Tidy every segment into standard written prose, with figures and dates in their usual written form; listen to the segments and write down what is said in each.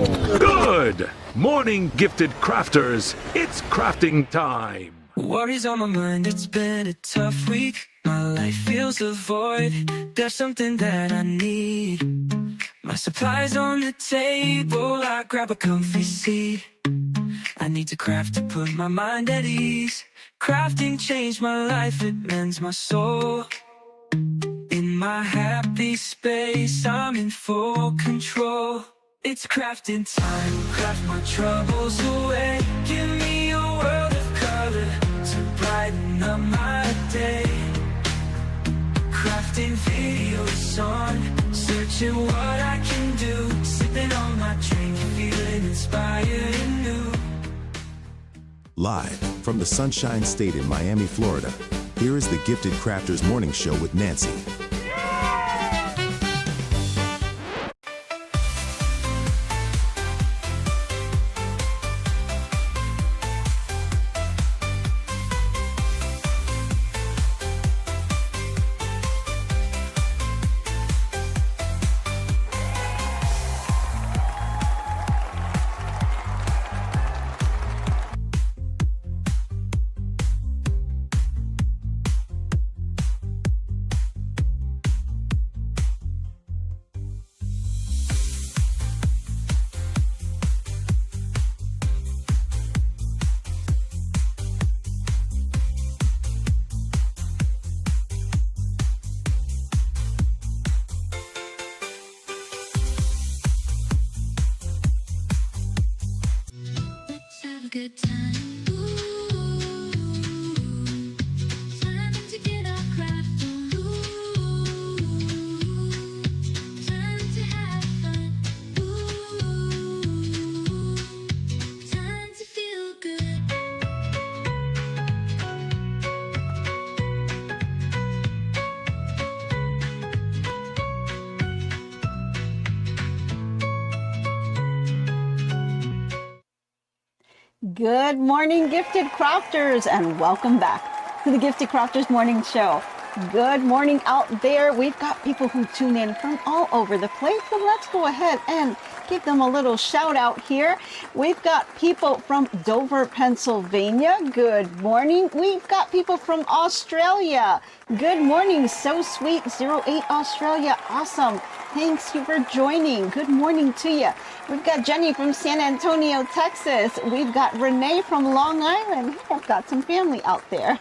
Good morning, gifted crafters. It's crafting time. Worries on my mind, it's been a tough week. My life feels a void. There's something that I need. My supplies on the table, I grab a comfy seat. I need to craft to put my mind at ease. Crafting changed my life, it mends my soul. In my happy space, I'm in full control. It's crafting time, craft my troubles away. Give me a world of color to brighten up my day. Crafting videos on, searching what I can do. Sipping on my drink, feeling inspired and new. Live from the Sunshine State in Miami, Florida, here is the Gifted Crafters Morning Show with Nancy. Good time. Ooh, time to get our craft on. Ooh, time to have fun. Ooh, time to feel good. Good morning, Gifted Crafters, and welcome back to the Gifted Crafters Morning Show. Good morning out there. We've got people who tune in from all over the place, so let's go ahead and give them a little shout out here. We've got people from Dover, Pennsylvania. Good morning. We've got people from Australia. Good morning. So sweet. 08 Australia. Awesome. Thanks you for joining. Good morning to you. We've got Jenny from San Antonio, Texas. We've got Renee from Long Island. I've got some family out there.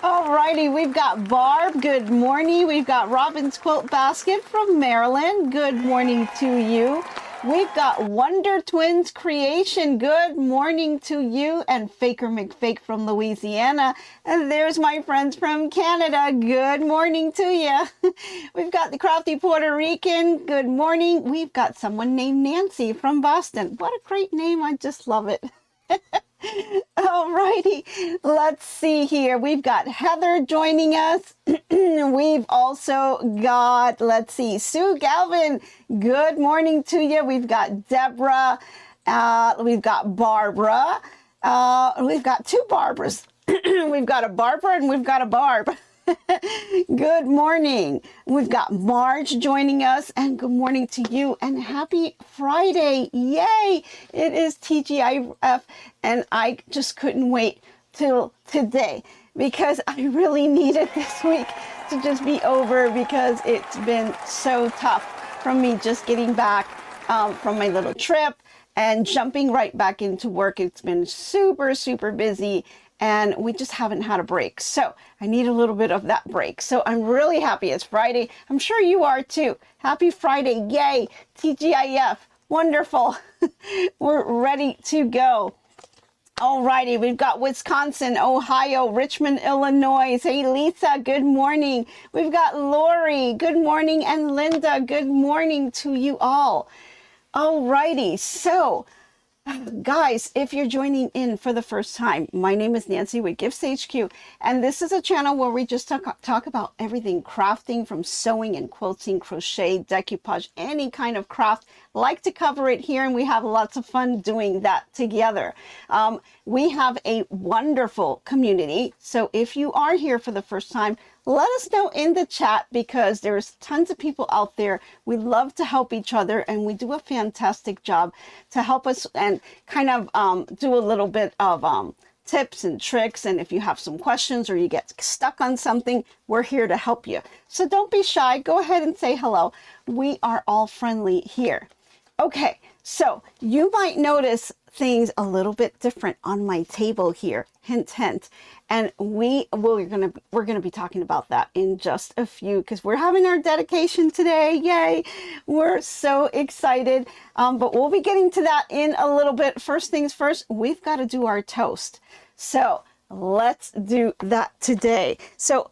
All righty. We've got Barb. Good morning. We've got Robin's Quilt Basket from Maryland. Good morning to you. We've got Wonder Twins Creation. Good morning to you. And Faker McFake from Louisiana. And there's my friends from Canada. Good morning to you. We've got the Crafty Puerto Rican. Good morning. We've got someone named Nancy from Boston. What a great name. I just love it. All righty, let's see here. We've got Heather joining us. We've also got, let's see, Sue Galvin. Good morning to you. We've got Deborah. We've got Barbara. We've got two Barbaras. We've got a Barbara and we've got a Barb. Good morning. We've got Marge joining us, and good morning to you, and happy Friday. Yay! It is TGIF, and I just couldn't wait till today because I really needed this week to just be over because it's been so tough from me just getting back from my little trip and jumping right back into work. It's been super, super busy, and we just haven't had a break. So I need a little bit of that break. So I'm really happy it's Friday. I'm sure you are too. Happy Friday. Yay. TGIF. Wonderful. We're ready to go. All righty. We've got Wisconsin, Ohio, Richmond, Illinois. Hey, Lisa. Good morning. We've got Lori. Good morning. And Linda. Good morning to you all. All righty. So, guys, if you're joining in for the first time, my name is Nancy with GiftsHQ, and this is a channel where we just talk about everything crafting, from sewing and quilting, crochet, decoupage, any kind of craft. Like to cover it here, and we have lots of fun doing that together. We have a wonderful community, so if you are here for the first time, let us know in the chat, because there's tons of people out there. We love to help each other, and we do a fantastic job to help us and kind of do a little bit of tips and tricks. And if you have some questions or you get stuck on something, we're here to help you. So don't be shy. Go ahead and say hello. We are all friendly here. Okay, so you might notice things a little bit different on my table here. Hint, hint. And we're gonna be talking about that in just a few, because we're having our dedication today. Yay! We're so excited. But we'll be getting to that in a little bit. First things first, we've got to do our toast. So let's do that today. So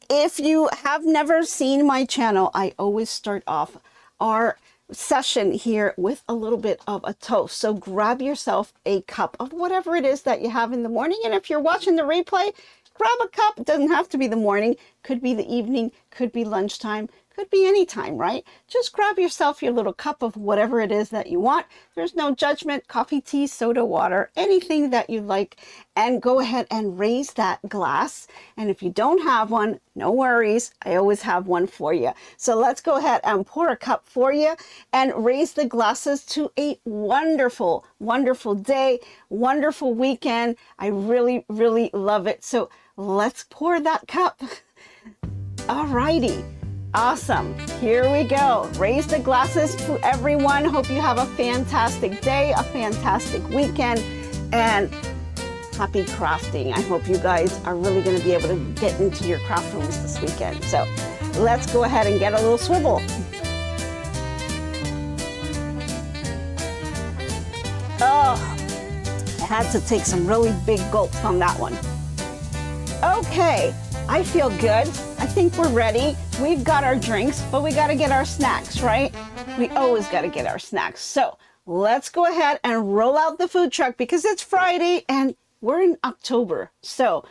if you have never seen my channel, I always start off our session here with a little bit of a toast. So grab yourself a cup of whatever it is that you have in the morning. And if you're watching the replay, grab a cup. It doesn't have to be the morning, could be the evening, could be lunchtime, could be any time, right? Just grab yourself your little cup of whatever it is that you want. There's no judgment. Coffee, tea, soda, water, anything that you like, and go ahead and raise that glass. And if you don't have one, no worries, I always have one for you. So let's go ahead and pour a cup for you and raise the glasses to a wonderful, wonderful day, wonderful weekend. I really, really love it. So let's pour that cup. All righty. Awesome. Here we go. Raise the glasses to everyone. Hope you have a fantastic day, a fantastic weekend, and happy crafting. I hope you guys are really going to be able to get into your craft rooms this weekend. So let's go ahead and get a little swivel. Oh, I had to take some really big gulps on that one. Okay, I feel good. I think we're ready. We've got our drinks, but we got to get our snacks, right? We always got to get our snacks. So let's go ahead and roll out the food truck, because it's Friday and we're in October. So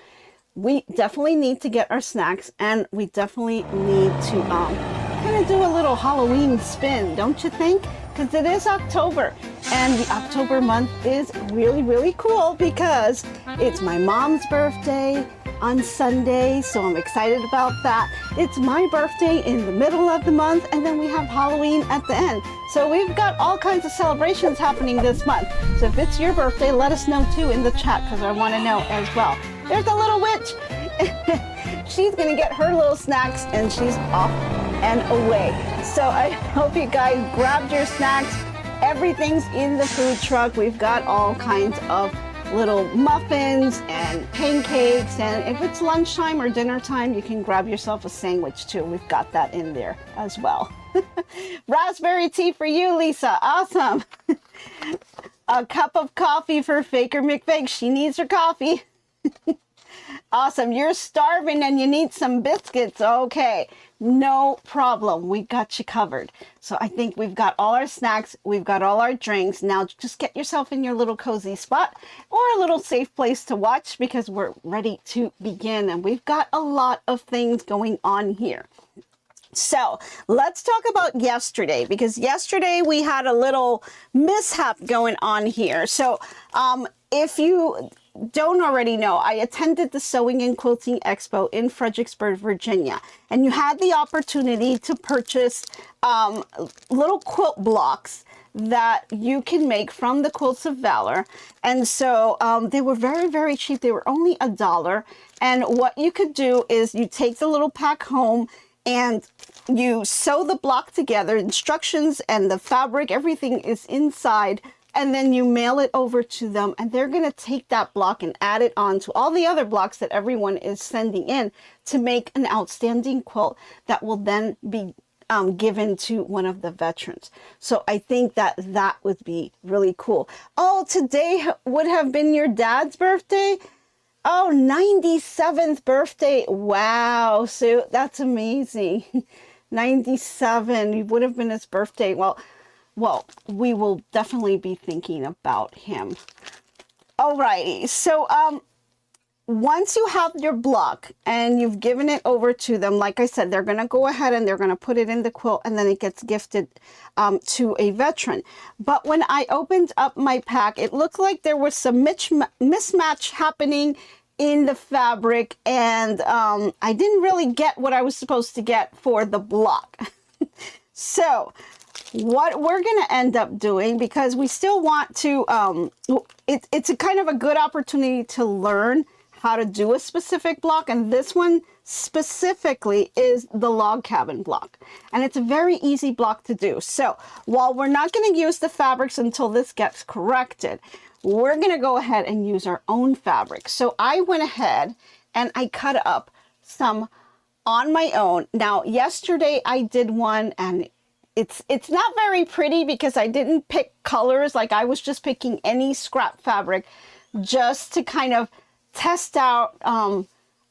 we definitely need to get our snacks, and we definitely need to kind of do a little Halloween spin, don't you think? Because it is October, and the October month is really, really cool, because it's my mom's birthday on Sunday, so I'm excited about that. It's my birthday in the middle of the month, and then we have Halloween at the end. So we've got all kinds of celebrations happening this month. So if it's your birthday, let us know too in the chat, because I want to know as well. There's the little witch. She's gonna get her little snacks and she's off and away. So I hope you guys grabbed your snacks. Everything's in the food truck. We've got all kinds of little muffins and pancakes, and if it's lunchtime or dinner time, you can grab yourself a sandwich too. We've got that in there as well. Raspberry tea for you, Lisa. Awesome. A cup of coffee for Faker McFake. She needs her coffee. Awesome. You're starving and you need some biscuits. Okay, no problem. We got you covered. So I think we've got all our snacks. We've got all our drinks. Now just get yourself in your little cozy spot or a little safe place to watch, because we're ready to begin. And we've got a lot of things going on here. So let's talk about yesterday, because yesterday we had a little mishap going on here. So if you don't already know, I attended the Sewing and Quilting Expo in Fredericksburg, Virginia, and you had the opportunity to purchase little quilt blocks that you can make from the Quilts of Valor. And so they were very, very cheap. They were only $1. And what you could do is you take the little pack home and you sew the block together. Instructions and the fabric, everything is inside, and then you mail it over to them, and they're going to take that block and add it on to all the other blocks that everyone is sending in to make an outstanding quilt that will then be given to one of the veterans. So I think that that would be really cool. Oh, today would have been your dad's birthday? Oh, 97th birthday. Wow, Sue, that's amazing. 97, it would have been his birthday. Well, we will definitely be thinking about him. Alrighty, so once you have your block and you've given it over to them, like I said, they're going to go ahead and they're going to put it in the quilt, and then it gets gifted to a veteran. But when I opened up my pack, it looked like there was some mismatch happening in the fabric, and I didn't really get what I was supposed to get for the block. So what we're going to end up doing, because we still want to, it's a kind of a good opportunity to learn how to do a specific block, and this one specifically is the log cabin block, and it's a very easy block to do. So while we're not going to use the fabrics until this gets corrected, we're going to go ahead and use our own fabric. So I went ahead and I cut up some on my own. Now yesterday I did one, and it's not very pretty because I didn't pick colors. Like, I was just picking any scrap fabric just to kind of test out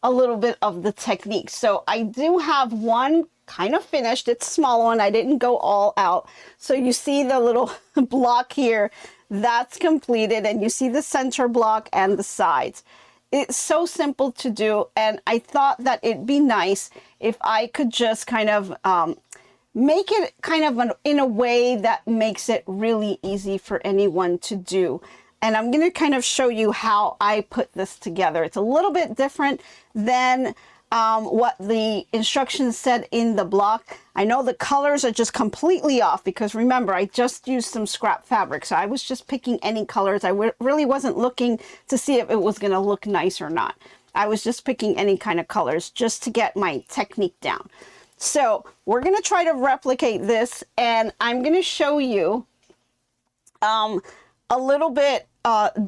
a little bit of the technique. So I do have one kind of finished. It's a small one. I didn't go all out. So you see the little block here, that's completed, and you see the center block and the sides. It's so simple to do, and I thought that it'd be nice if I could just kind of make it kind of in a way that makes it really easy for anyone to do. And I'm going to kind of show you how I put this together. It's a little bit different than what the instructions said in the block. I know the colors are just completely off because, remember, I just used some scrap fabric. So I was just picking any colors. I really wasn't looking to see if it was going to look nice or not. I was just picking any kind of colors just to get my technique down. So we're going to try to replicate this, and I'm going to show you a little bit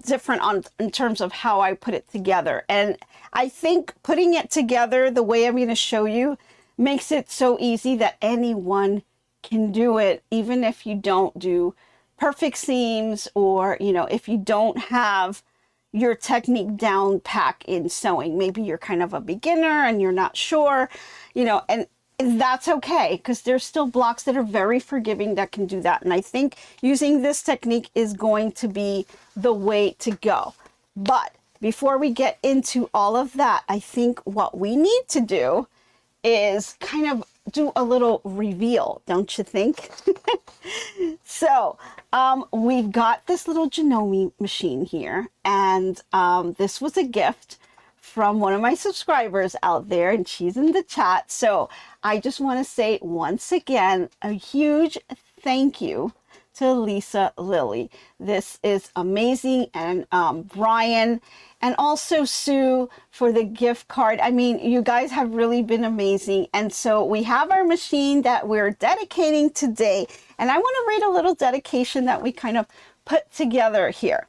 different in terms of how I put it together. And I think putting it together the way I'm going to show you makes it so easy that anyone can do it, even if you don't do perfect seams, or, you know, if you don't have your technique down pack in sewing. Maybe you're kind of a beginner and you're not sure, you know, and that's okay, because there's still blocks that are very forgiving that can do that. And I think using this technique is going to be the way to go. But before we get into all of that, I think what we need to do is kind of do a little reveal, don't you think? So we've got this little Janome machine here, and this was a gift from one of my subscribers out there, and she's in the chat. So I just want to say once again a huge thank you to Lisa Lilly. This is amazing, and Brian, and also Sue for the gift card. I mean, you guys have really been amazing. And so we have our machine that we're dedicating today, and I want to read a little dedication that we kind of put together here,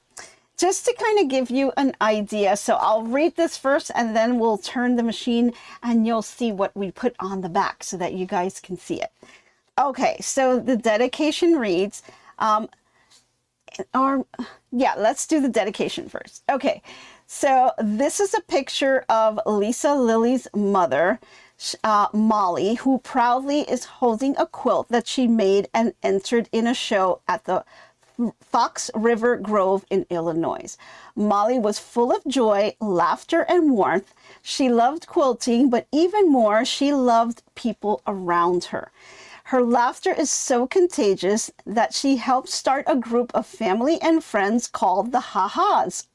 just to kind of give you an idea. So I'll read this first, and then we'll turn the machine and you'll see what we put on the back so that you guys can see it. Okay, so the dedication reads, let's do the dedication first. Okay, so this is a picture of Lisa Lilly's mother, Molly, who proudly is holding a quilt that she made and entered in a show at the Fox River Grove in Illinois. Molly was full of joy, laughter, and warmth. She loved quilting, but even more, she loved people around her. Her laughter is so contagious that she helped start a group of family and friends called the Ha-Has,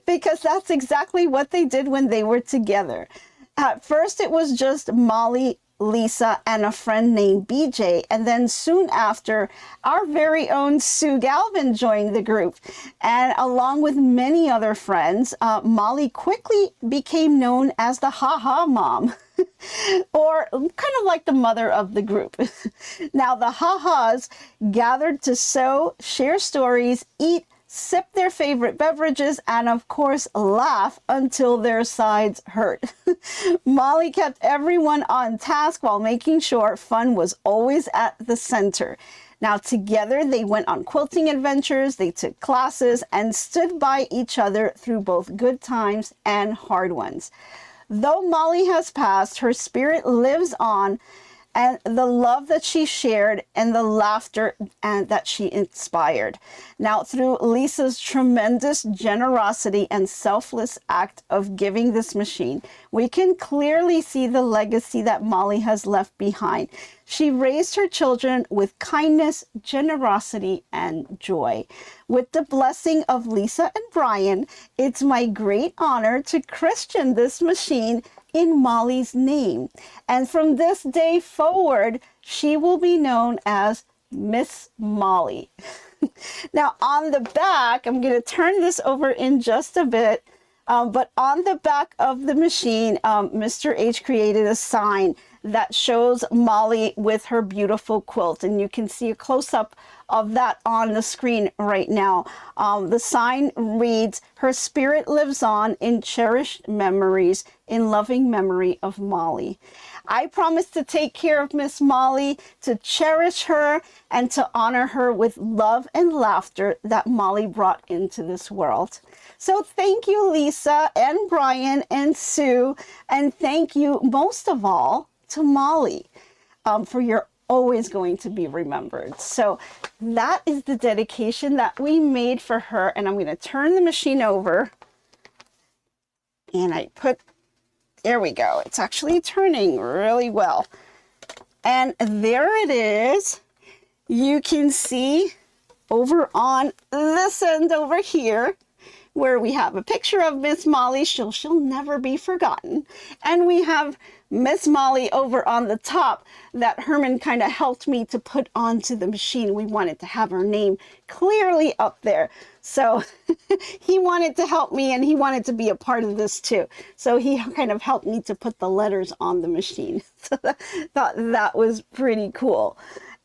because that's exactly what they did when they were together. At first, it was just Molly, Lisa, and a friend named BJ, and then soon after, our very own Sue Galvin joined the group, and along with many other friends, Molly quickly became known as the Ha-Ha Mom, or kind of like the mother of the group. Now the Ha-Has gathered to sew, share stories, eat, sip their favorite beverages, and of course laugh until their sides hurt. Molly kept everyone on task while making sure fun was always at the center. Now together they went on quilting adventures, they took classes, and stood by each other through both good times and hard ones. Though Molly has passed, her spirit lives on and the love that she shared and the laughter and that she inspired. Now, through Lisa's tremendous generosity and selfless act of giving this machine, we can clearly see the legacy that Molly has left behind. She raised her children with kindness, generosity, and joy. With the blessing of Lisa and Brian, it's my great honor to christen this machine in Molly's name. And from this day forward, she will be known as Miss Molly. Now on the back, I'm going to turn this over in just a bit, but on the back of the machine, Mr. H created a sign that shows Molly with her beautiful quilt, and you can see a close-up of that on the screen right now. The sign reads, "Her spirit lives on in cherished memories, in loving memory of Molly." I promise to take care of Miss Molly, to cherish her, and to honor her with love and laughter that Molly brought into this world. So thank you, Lisa and Brian and Sue, and thank you most of all to Molly, for you're always going to be remembered. So that is the dedication that we made for her, and I'm going to turn the machine over, and I put, there we go, it's actually turning really well, and there it is. You can see over on this end over here where we have a picture of Miss Molly. She'll never be forgotten. And we have Miss Molly over on the top that Herman kind of helped me to put onto the machine. We wanted to have her name clearly up there. So he wanted to help me, and he wanted to be a part of this too. So he kind of helped me to put the letters on the machine. So I thought that was pretty cool.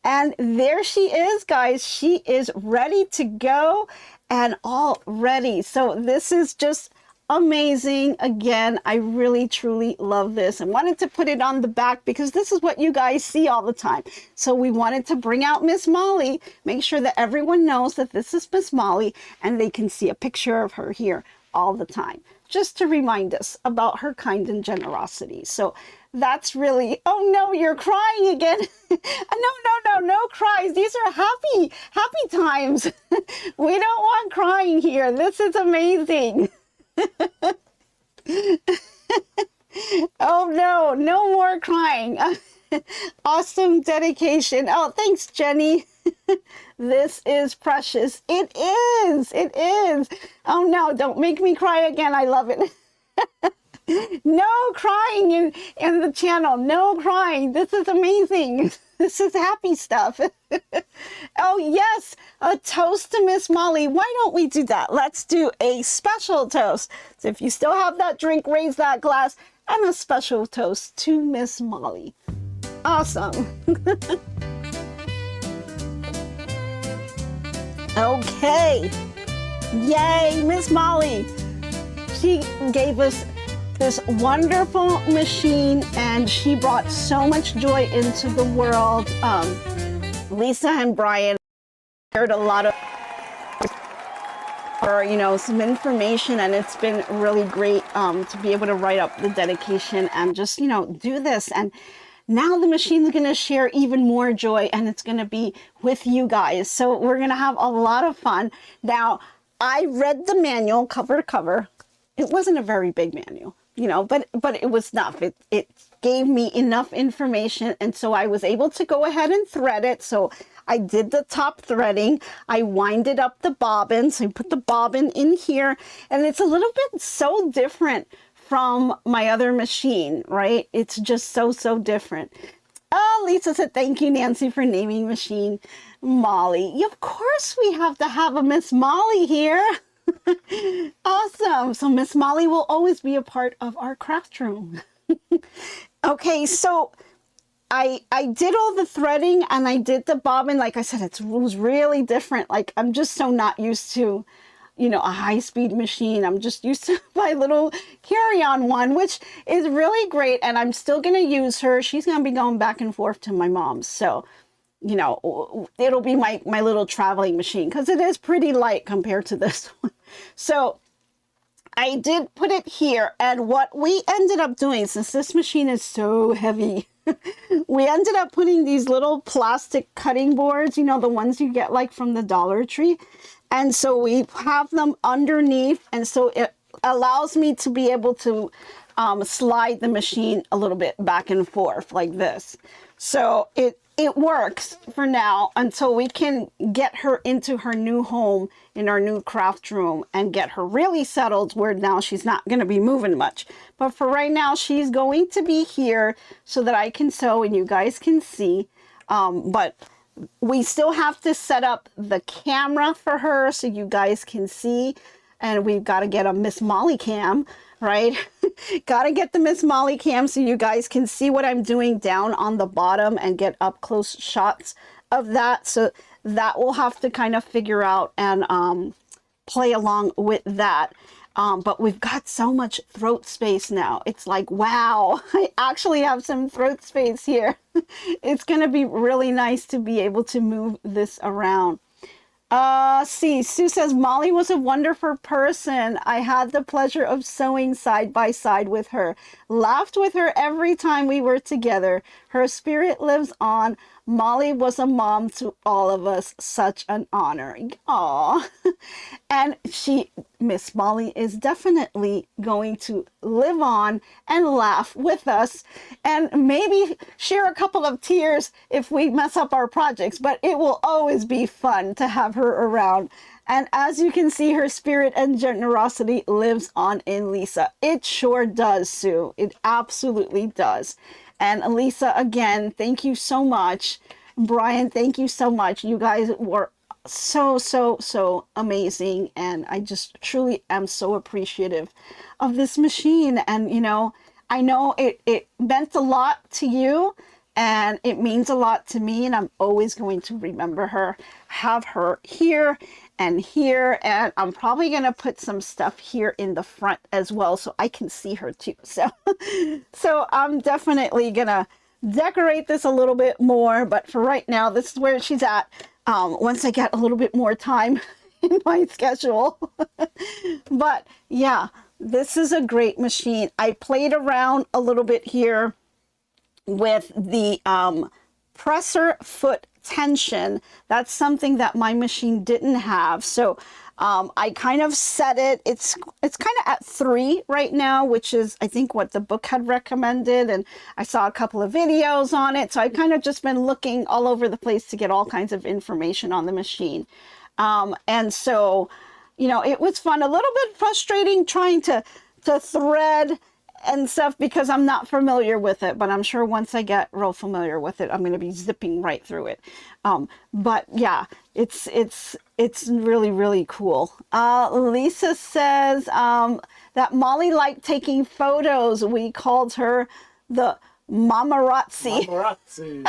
And there she is, guys. She is ready to go and all ready. So this is just amazing. Again, I really truly love this and wanted to put it on the back because this is what you guys see all the time. So we wanted to bring out Miss Molly, make sure that everyone knows that this is Miss Molly, and they can see a picture of her here all the time, just to remind us about her kind and generosity. So that's really, oh no, you're crying again. No cries. These are happy times. We don't want crying here. This is amazing. Oh no more crying. Awesome dedication. Oh, thanks, Jenny. This is precious. It is. Oh no, don't make me cry again. I love it. No crying in the channel. No crying. This is amazing. This is happy stuff. Oh yes, a toast to Miss Molly. Why don't we do that? Let's do a special toast. So if you still have that drink, raise that glass, and a special toast to Miss Molly. Awesome. Okay. Yay, Miss Molly. She gave us this wonderful machine, and she brought so much joy into the world. Lisa and Brian shared a lot of, some information, and it's been really great to be able to write up the dedication and just, do this. And now the machine's going to share even more joy, and it's going to be with you guys. So we're going to have a lot of fun. Now, I read the manual cover to cover. It wasn't a very big manual, but it was enough. It gave me enough information, and so I was able to go ahead and thread it. So I did the top threading. I winded up the bobbin. So I put the bobbin in here, and it's a little bit so different from my other machine, right? It's just so different. Oh, Lisa said, thank you, Nancy, for naming machine Molly. Of course we have to have a Miss Molly here. Awesome. So Miss Molly will always be a part of our craft room. Okay, so I did all the threading and I did the bobbin. Like I said, it was really different. Like, I'm just so not used to, a high-speed machine. I'm just used to my little carry-on one, which is really great. And I'm still going to use her. She's going to be going back and forth to my mom's. So, it'll be my little traveling machine because it is pretty light compared to this one. So I did put it here. And what we ended up doing, since this machine is so heavy, We ended up putting these little plastic cutting boards, you know, the ones you get like from the Dollar Tree. And so we have them underneath. And so it allows me to be able to slide the machine a little bit back and forth like this. So it works for now until we can get her into her new home in our new craft room and get her really settled where now she's not going to be moving much. But for right now, she's going to be here so that I can sew and you guys can see. But we still have to set up the camera for her so you guys can see. And we've got to get a Miss Molly cam, right? Got to get the Miss Molly cam so you guys can see what I'm doing down on the bottom and get up close shots of that. So that we'll have to kind of figure out and play along with that. But we've got so much throat space now. It's like, wow, I actually have some throat space here. It's going to be really nice to be able to move this around. See, Sue says, Molly was a wonderful person. I had the pleasure of sewing side by side with her. Laughed with her every time we were together. Her spirit lives on. Molly was a mom to all of us. Such an honor. Aww. And Miss Molly is definitely going to live on and laugh with us and maybe share a couple of tears if we mess up our projects, but it will always be fun to have her around. And as you can see, her spirit and generosity lives on in Lisa. It sure does, Sue. It absolutely does. And Lisa, again, thank you so much. Brian, thank you so much. You guys were so amazing. And I just truly am so appreciative of this machine. And, you know, I know it meant a lot to you and it means a lot to me. And I'm always going to remember her, have her here and here. And I'm probably going to put some stuff here in the front as well so I can see her too. So I'm definitely going to decorate this a little bit more. But for right now, this is where she's at. Once I get a little bit more time in my schedule. But yeah, this is a great machine. I played around a little bit here with the presser foot tension. That's something that my machine didn't have. So I kind of set it. It's kind of at 3 right now, which is I think what the book had recommended. And I saw a couple of videos on it. So I've kind of just been looking all over the place to get all kinds of information on the machine. And so, you know, it was fun, a little bit frustrating trying to thread and stuff because I'm not familiar with it, but I'm sure once I get real familiar with it, I'm going to be zipping right through it. But yeah, it's really, really cool. Lisa says that Molly liked taking photos. We called her the Mamarazzi. Mamarazzi.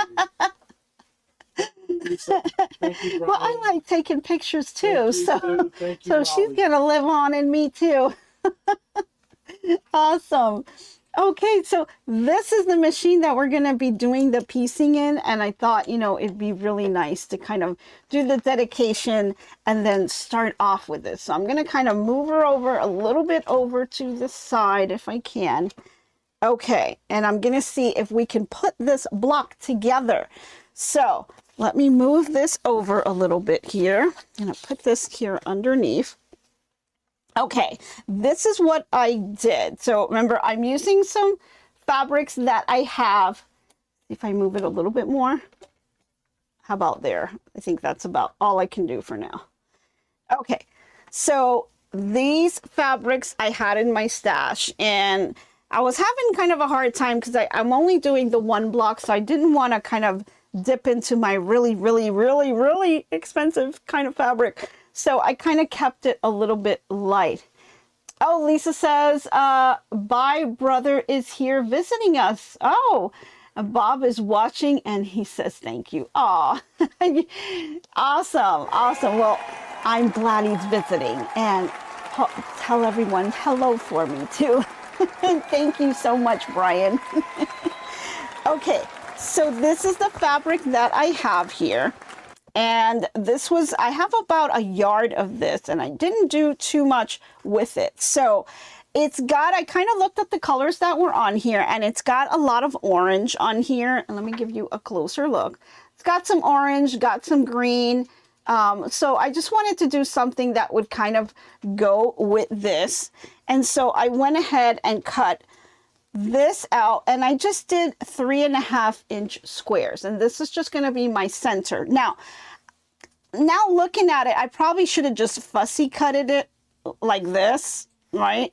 Lisa, thank you, Well, I like taking pictures too, so she's Molly. gonna live on in me too. Awesome. Okay, so this is the machine that we're going to be doing the piecing in, and I thought, you know, it'd be really nice to kind of do the dedication and then start off with this. So I'm going to kind of move her over a little bit over to the side if I can. Okay, and I'm going to see if we can put this block together. So let me move this over a little bit here. I'm going to put this here underneath. Okay, this is what I did. So remember, I'm using some fabrics that I have. If I move it a little bit more, how about there? I think that's about all I can do for now. Okay, so these fabrics I had in my stash, and I was having kind of a hard time because I'm only doing the one block, so I didn't want to kind of dip into my really expensive kind of fabric. So I kind of kept it a little bit light. Oh, Lisa says, bye, brother is here visiting us. Oh, Bob is watching and he says thank you. Aw, awesome. Well, I'm glad he's visiting, and tell everyone hello for me too. Thank you so much, Brian. Okay, so this is the fabric that I have here. And this I have about a yard of this, and I didn't do too much with it. So I kind of looked at the colors that were on here, and it's got a lot of orange on here. And let me give you a closer look. It's got some orange, got some green. So I just wanted to do something that would kind of go with this. And so I went ahead and cut this out, and I just did 3.5-inch squares. And this is just going to be my center. Now looking at it, I probably should have just fussy cutted it like this, right?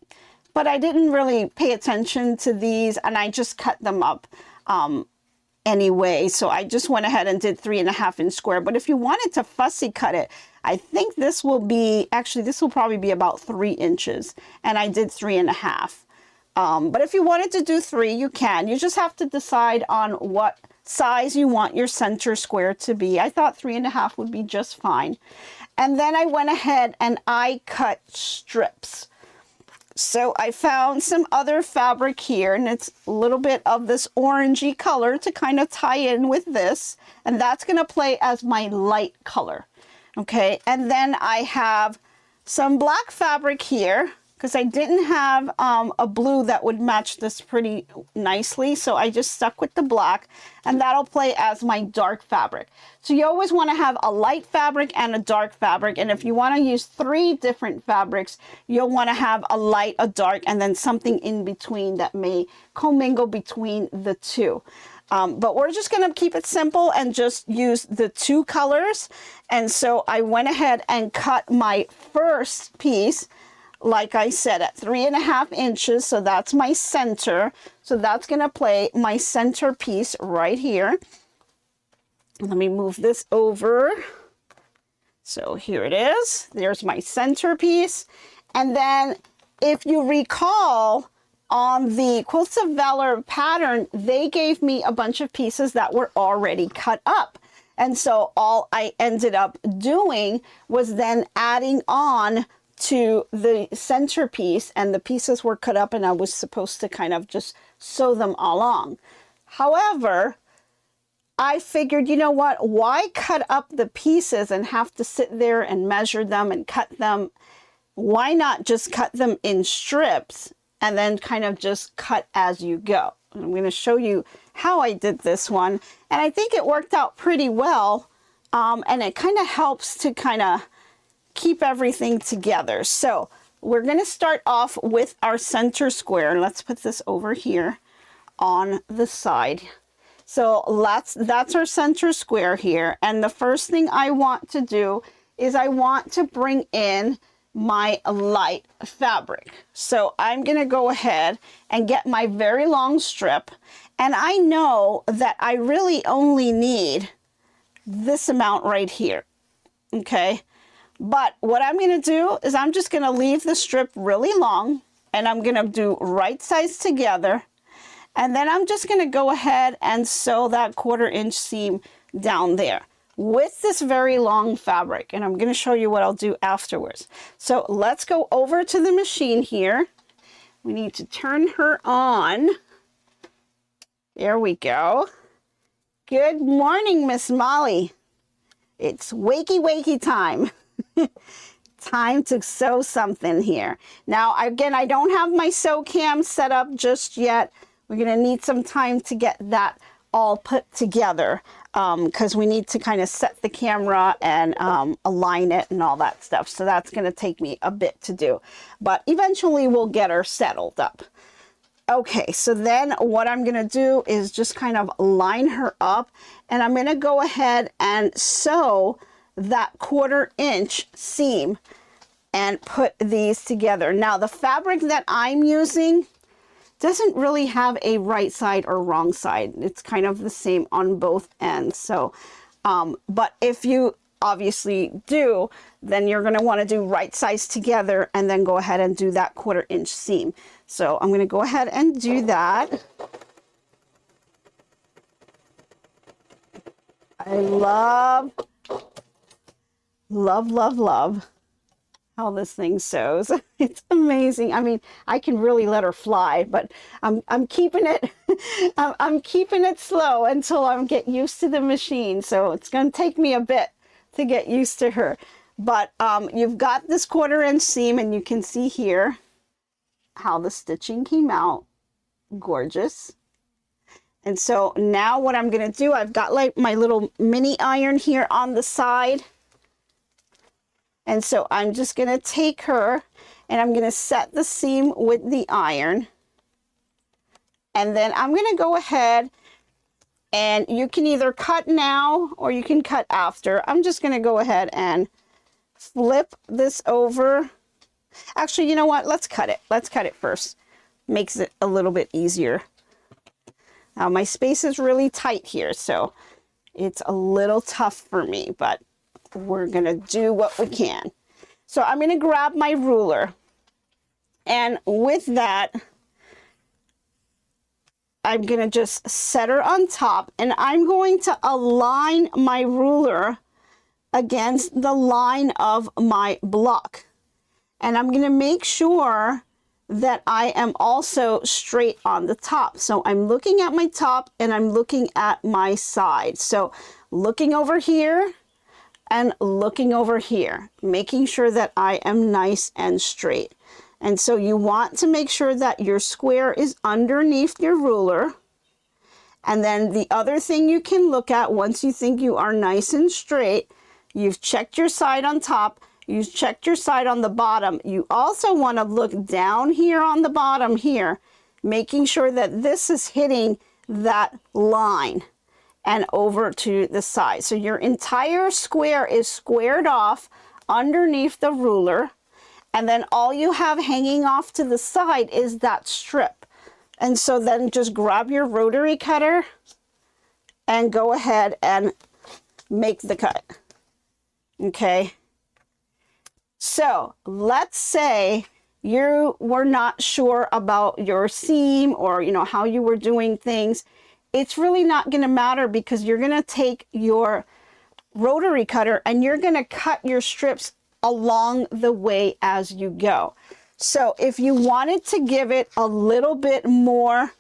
But I didn't really pay attention to these, and I just cut them up anyway. So I just went ahead and did 3.5-inch square. But if you wanted to fussy cut it, I think this will be, actually this will probably be about 3 inches, and I did 3.5. But if you wanted to do 3, you can. You just have to decide on what size you want your center square to be. I thought 3.5 would be just fine. And then I went ahead and I cut strips. So I found some other fabric here, and it's a little bit of this orangey color to kind of tie in with this. And that's going to play as my light color. Okay, and then I have some black fabric here, because I didn't have a blue that would match this pretty nicely. So I just stuck with the black, and that'll play as my dark fabric. So you always want to have a light fabric and a dark fabric. And if you want to use 3 different fabrics, you'll want to have a light, a dark, and then something in between that may commingle between the 2. But we're just going to keep it simple and just use the 2 colors. And so I went ahead and cut my first piece, like I said, at 3.5 inches. So that's my center. So that's going to play my center piece right here. Let me move this over. So here it is. There's my center piece. And then if you recall, on the Quilts of Valor pattern, they gave me a bunch of pieces that were already cut up. And so all I ended up doing was then adding on to the centerpiece, and the pieces were cut up, and I was supposed to kind of just sew them along. However, I figured, you know what, why cut up the pieces and have to sit there and measure them and cut them? Why not just cut them in strips and then kind of just cut as you go? And I'm going to show you how I did this one, and I think it worked out pretty well, and it kind of helps to kind of keep everything together. So we're going to start off with our center square. Let's put this over here on the side. So that's our center square here. And the first thing I want to do is I want to bring in my light fabric. So I'm going to go ahead and get my very long strip. And I know that I really only need this amount right here. Okay. But what I'm going to do is I'm just going to leave the strip really long, and I'm going to do right sides together. And then I'm just going to go ahead and sew that 1/4-inch seam down there with this very long fabric. And I'm going to show you what I'll do afterwards. So let's go over to the machine here. We need to turn her on. There we go. Good morning, Miss Molly. It's wakey time. Time to sew something here. Now, again, I don't have my sew cam set up just yet. We're going to need some time to get that all put together, because we need to kind of set the camera and align it and all that stuff. So that's going to take me a bit to do, but eventually we'll get her settled up. Okay, so then what I'm going to do is just kind of line her up, and I'm going to go ahead and sew that 1/4-inch seam and put these together. Now, the fabric that I'm using doesn't really have a right side or wrong side. It's kind of the same on both ends. So, but if you obviously do, then you're going to want to do right sides together and then go ahead and do that 1/4-inch seam. So I'm going to go ahead and do that. I love how this thing sews. It's amazing. I mean, I can really let her fly, but I'm keeping it I'm keeping it slow until I get used to the machine. So it's going to take me a bit to get used to her. But you've got this 1/4-inch seam, and you can see here how the stitching came out. Gorgeous. And so now what I'm going to do, I've got like my little mini iron here on the side. And so I'm just going to take her and I'm going to set the seam with the iron. And then I'm going to go ahead, and you can either cut now or you can cut after. I'm just going to go ahead and flip this over. Actually, you know what? Let's cut it. Let's cut it first. Makes it a little bit easier. Now my space is really tight here, so it's a little tough for me, but we're going to do what we can. So I'm going to grab my ruler, and with that, I'm going to just set her on top, and I'm going to align my ruler against the line of my block. And I'm going to make sure that I am also straight on the top. So I'm looking at my top and I'm looking at my side. So looking over here and looking over here, making sure that I am nice and straight. And so you want to make sure that your square is underneath your ruler. And then the other thing you can look at once you think you are nice and straight, you've checked your side on top, you've checked your side on the bottom. You also want to look down here on the bottom here, making sure that this is hitting that line and over to the side. So your entire square is squared off underneath the ruler. And then all you have hanging off to the side is that strip. And so then just grab your rotary cutter and go ahead and make the cut. Okay. So let's say you were not sure about your seam, or how you were doing things. It's really not going to matter, because you're going to take your rotary cutter and you're going to cut your strips along the way as you go. So if you wanted to give it a little bit more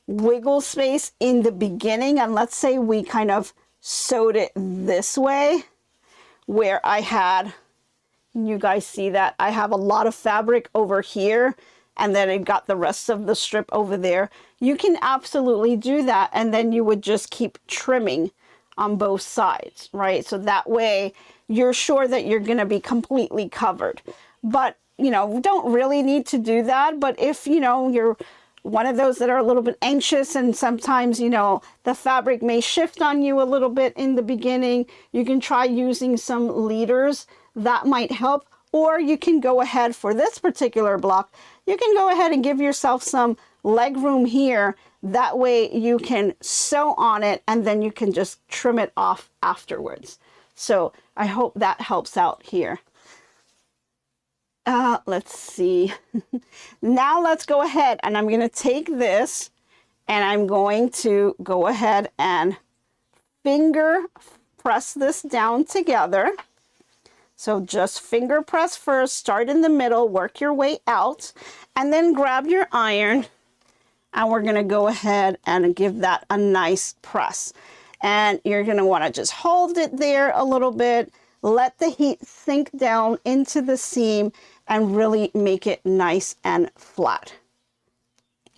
wiggle space in the beginning, and let's say we kind of sewed it this way, where I had, you guys see that I have a lot of fabric over here, and then it got the rest of the strip over there. You can absolutely do that, and then you would just keep trimming on both sides, right? So that way you're sure that you're going to be completely covered. But we don't really need to do that. But if you're one of those that are a little bit anxious, and sometimes the fabric may shift on you a little bit in the beginning, you can try using some leaders. That might help. Or you can go ahead, for this particular block, you can go ahead and give yourself some leg room here. That way you can sew on it, and then you can just trim it off afterwards. So I hope that helps out here. Let's see. Now let's go ahead, and I'm going to take this and I'm going to go ahead and finger press this down together. So just finger press first, start in the middle, work your way out, and then grab your iron, and we're going to go ahead and give that a nice press. And you're going to want to just hold it there a little bit, let the heat sink down into the seam, and really make it nice and flat.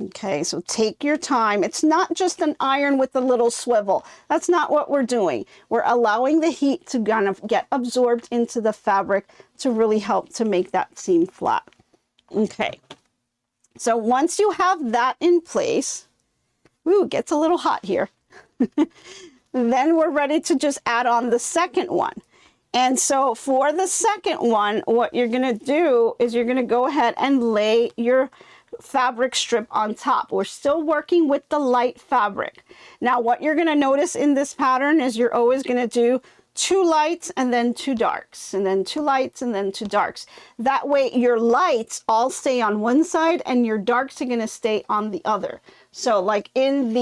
Okay, so take your time. It's not just an iron with a little swivel. That's not what we're doing. We're allowing the heat to kind of get absorbed into the fabric to really help to make that seam flat. Okay, so once you have that in place, ooh, it gets a little hot here. Then we're ready to just add on the second one. And so for the second one, what you're going to do is you're going to go ahead and lay your fabric strip on top. We're still working with the light fabric. Now what you're going to notice in this pattern is you're always going to do 2 lights and then 2 darks, and then 2 lights and then 2 darks. That way your lights all stay on one side and your darks are going to stay on the other. So like in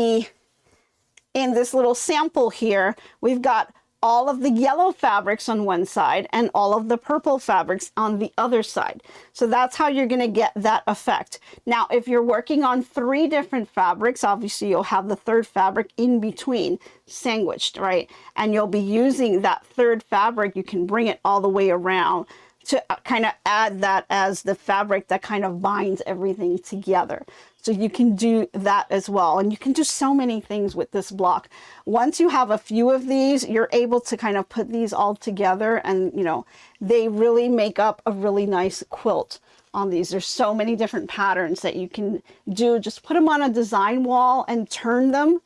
this little sample here, we've got all of the yellow fabrics on one side and all of the purple fabrics on the other side. So that's how you're going to get that effect. Now, if you're working on 3 different fabrics, obviously you'll have the 3rd fabric in between sandwiched, right? And you'll be using that 3rd fabric. You can bring it all the way around to kind of add that as the fabric that kind of binds everything together. So you can do that as well. And you can do so many things with this block. Once you have a few of these, you're able to kind of put these all together, and you know, they really make up a really nice quilt on these. There's so many different patterns that you can do. Just put them on a design wall and turn them,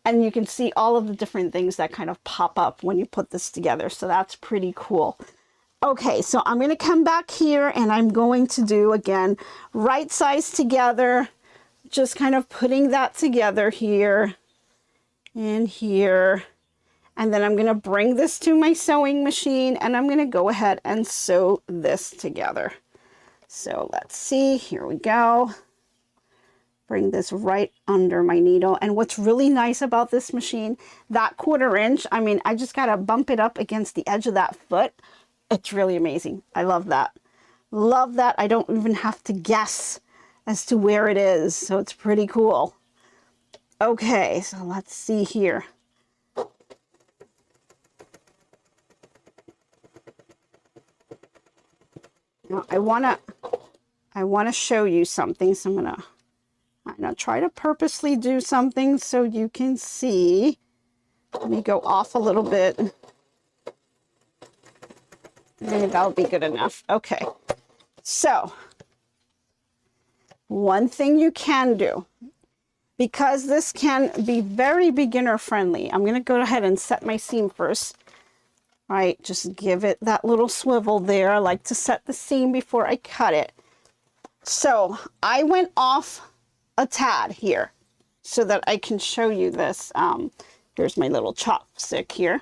and you can see all of the different things that kind of pop up when you put this together. So that's pretty cool. Okay, so I'm going to come back here and I'm going to do, again, right sides together, just kind of putting that together here and here. And then I'm going to bring this to my sewing machine and I'm going to go ahead and sew this together. So let's see, here we go. Bring this right under my needle. And what's really nice about this machine, that 1/4 inch, I mean, I just got to bump it up against the edge of that foot. It's really amazing. I love that. Love that. I don't even have to guess as to where it is. So it's pretty cool. Okay, so let's see here. Now I wanna show you something. So I'm gonna try to purposely do something so you can see. Let me go off a little bit. Maybe that'll be good enough. Okay, so one thing you can do, because this can be very beginner friendly, I'm going to go ahead and set my seam first. All right, just give it that little swivel there. I like to set the seam before I cut it. So I went off a tad here so that I can show you this. Here's my little chopstick here.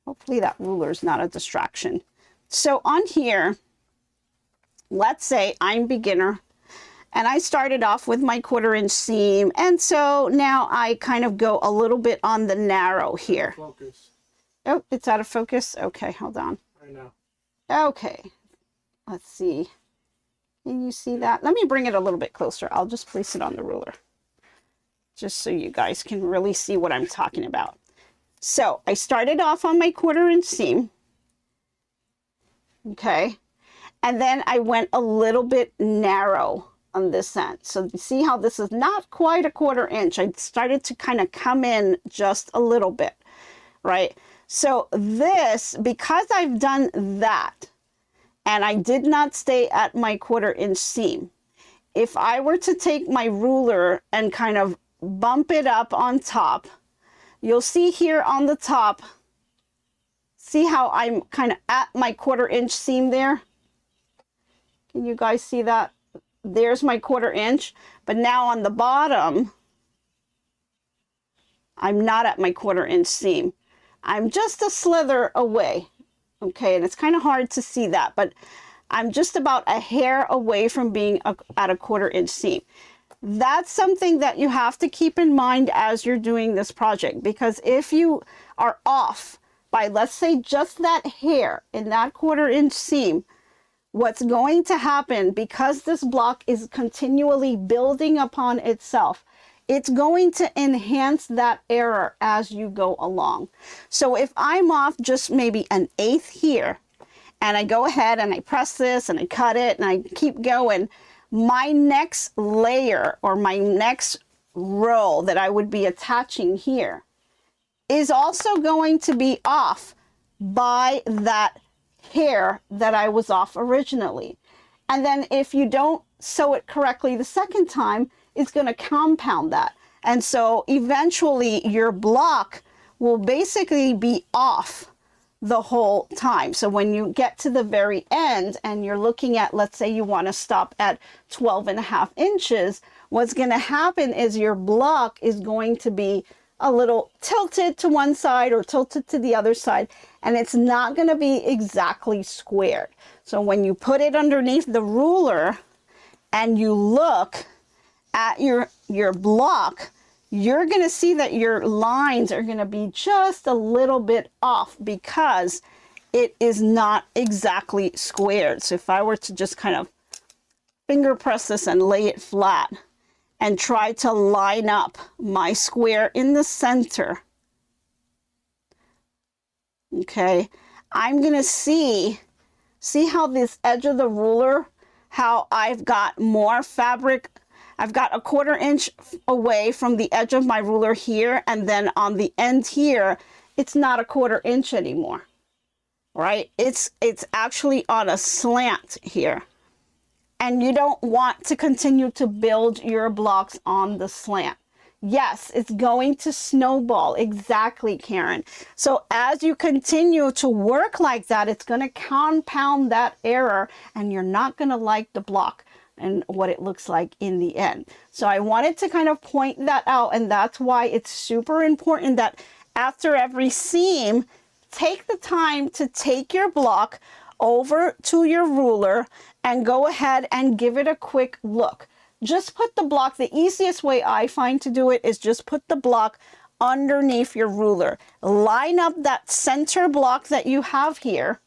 Hopefully that ruler is not a distraction. So on here, let's say I'm beginner and I started off with my 1/4 inch seam. And so now I kind of go a little bit on the narrow here. Focus. Oh, it's out of focus. Okay, hold on. I know. Okay, let's see. Can you see that? Let me bring it a little bit closer. I'll just place it on the ruler just so you guys can really see what I'm talking about. So I started off on my 1/4 inch seam, okay, and then I went a little bit narrow on this end. So you see how this is not quite a 1/4 inch. I started to kind of come in just a little bit, right? So this, because I've done that, and I did not stay at my 1/4 inch seam, if I were to take my ruler and kind of bump it up on top, you'll see here on the top, see how I'm kind of at my 1/4 inch seam there? Can you guys see that? There's my 1/4 inch, but now on the bottom, I'm not at my 1/4 inch seam. I'm just a slither away, okay? And it's kind of hard to see that, but I'm just about a hair away from being at a 1/4 inch seam. That's something that you have to keep in mind as you're doing this project, because if you are off by, let's say, just that hair in that 1/4 inch seam, what's going to happen, because this block is continually building upon itself, it's going to enhance that error as you go along. So if I'm off just maybe 1/8 here, and I go ahead and I press this and I cut it and I keep going, my next layer or my next row that I would be attaching here is also going to be off by that hair that I was off originally. And then if you don't sew it correctly the second time, it's going to compound that. And so eventually your block will basically be off the whole time. So when you get to the very end and you're looking at, let's say you want to stop at 12.5 inches, what's going to happen is your block is going to be a little tilted to one side or tilted to the other side, and it's not going to be exactly squared. So when you put it underneath the ruler and you look at your block, you're going to see that your lines are going to be just a little bit off because it is not exactly squared. So if I were to just kind of finger press this and lay it flat and try to line up my square in the center, okay, I'm gonna see how this edge of the ruler, how I've got more fabric. I've got a 1/4 inch away from the edge of my ruler here, and then on the end here, it's not a 1/4 inch anymore, right? It's actually on a slant here. And you don't want to continue to build your blocks on the slant. Yes, it's going to snowball. Exactly, Karen. So as you continue to work like that, it's going to compound that error, and you're not going to like the block and what it looks like in the end. So I wanted to kind of point that out, and that's why it's super important that after every seam, take the time to take your block over to your ruler and go ahead and give it a quick look. Just put the block, the easiest way I find to do it is just put the block underneath your ruler. Line up that center block that you have here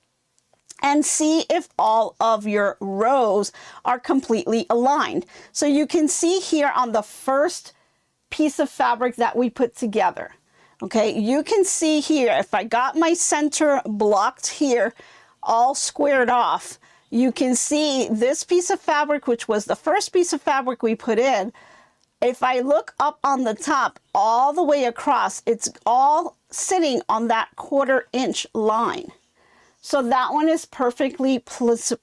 and see if all of your rows are completely aligned. So you can see here on the first piece of fabric that we put together, okay, you can see here, if I got my center blocked here, all squared off, you can see this piece of fabric, which was the first piece of fabric we put in. If I look up on the top all the way across, it's all sitting on that 1/4 inch line. So that one is perfectly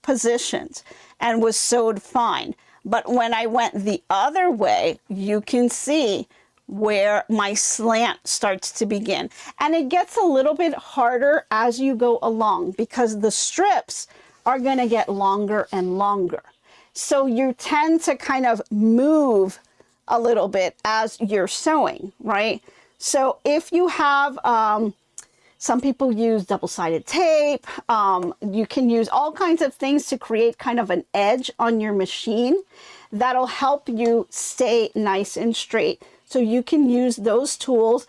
positioned and was sewed fine. But when I went the other way, you can see where my slant starts to begin. And it gets a little bit harder as you go along because the strips are going to get longer and longer. So you tend to kind of move a little bit as you're sewing, right? So if you have, some people use double-sided tape, you can use all kinds of things to create kind of an edge on your machine that'll help you stay nice and straight. So you can use those tools.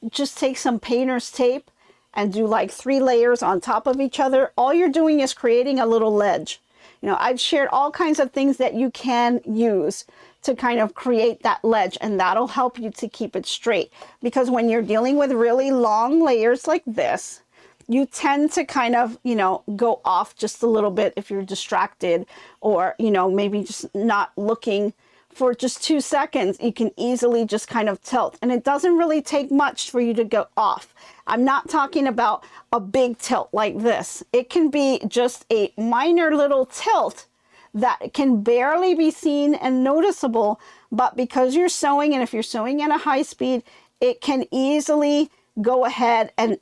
Just take some painter's tape and do like 3 layers on top of each other. All you're doing is creating a little ledge. You know, I've shared all kinds of things that you can use to kind of create that ledge, and that'll help you to keep it straight. Because when you're dealing with really long layers like this, you tend to kind of, you know, go off just a little bit if you're distracted, or, you know, maybe just not looking for just 2 seconds. You can easily just kind of tilt, and it doesn't really take much for you to go off. I'm not talking about a big tilt like this. It can be just a minor little tilt that can barely be seen and noticeable, but because you're sewing, and if you're sewing at a high speed, it can easily go ahead and,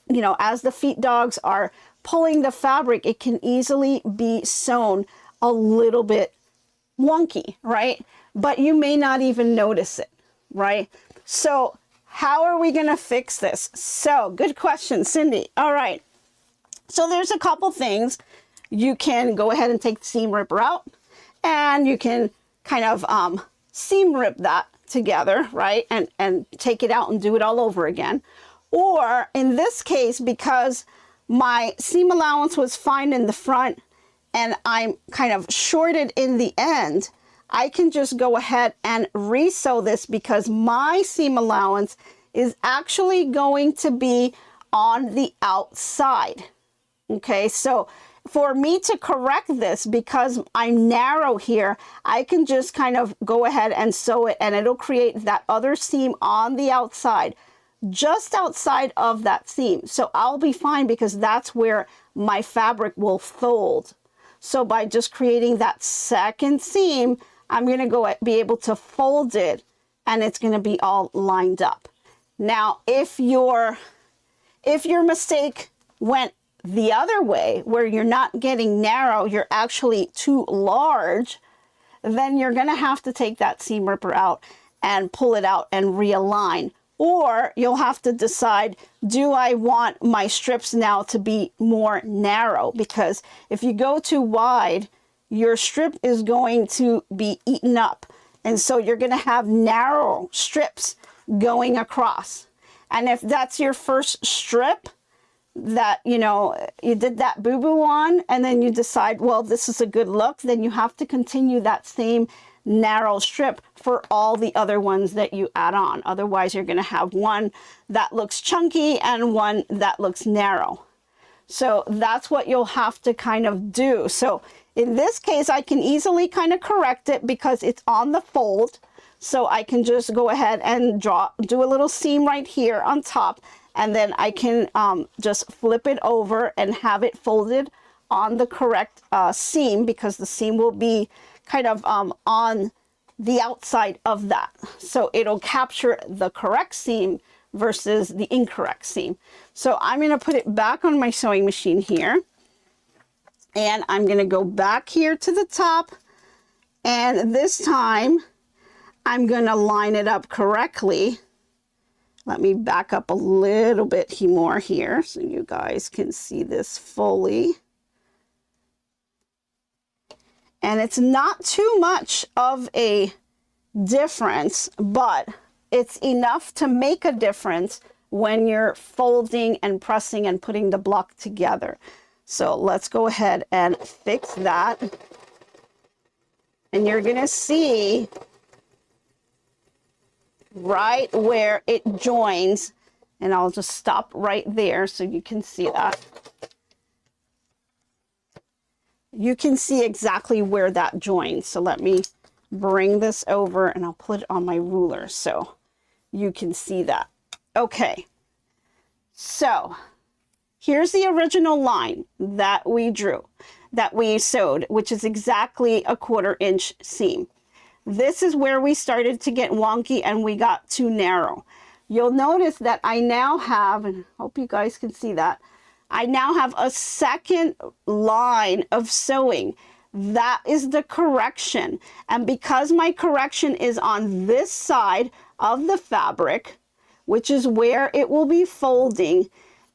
you know, as the feet dogs are pulling the fabric, it can easily be sewn a little bit wonky, right? But you may not even notice it, right? So how are we going to fix this? So good question, Cindy. All right. So there's a couple things. You can go ahead and take the seam ripper out, and you can kind of seam rip that together, right? And take it out and do it all over again. Or in this case, because my seam allowance was fine in the front and I'm kind of shorted in the end, I can just go ahead and re-sew this because my seam allowance is actually going to be on the outside. Okay, so for me to correct this, because I'm narrow here, I can just kind of go ahead and sew it, and it'll create that other seam on the outside, just outside of that seam. So I'll be fine because that's where my fabric will fold. So by just creating that second seam, I'm going to be able to fold it, and it's going to be all lined up. Now, if your mistake went the other way, where you're not getting narrow, you're actually too large, then you're going to have to take that seam ripper out and pull it out and realign. Or you'll have to decide, do I want my strips now to be more narrow? Because if you go too wide, your strip is going to be eaten up. And so you're going to have narrow strips going across. And if that's your first strip that, you know, you did that boo-boo on, and then you decide, well, this is a good look, then you have to continue that same narrow strip for all the other ones that you add on. Otherwise, you're going to have one that looks chunky and one that looks narrow. So that's what you'll have to kind of do. So in this case, I can easily kind of correct it because it's on the fold. So I can just go ahead and do a little seam right here on top. And then I can just flip it over and have it folded on the correct seam, because the seam will be kind of on the outside of that. So it'll capture the correct seam versus the incorrect seam. So I'm going to put it back on my sewing machine here. And I'm going to go back here to the top. And this time I'm going to line it up correctly. Let me back up a little bit more here so you guys can see this fully. And it's not too much of a difference, but it's enough to make a difference when you're folding and pressing and putting the block together. So let's go ahead and fix that. And you're going to see right where it joins. And I'll just stop right there so you can see that. You can see exactly where that joins. So let me bring this over and I'll put it on my ruler so you can see that. Okay, so here's the original line that we drew, that we sewed, which is exactly a 1/4 inch seam. This is where we started to get wonky and we got too narrow. You'll notice that I now have, and I hope you guys can see that, I now have a second line of sewing. That is the correction. And because my correction is on this side of the fabric, which is where it will be folding,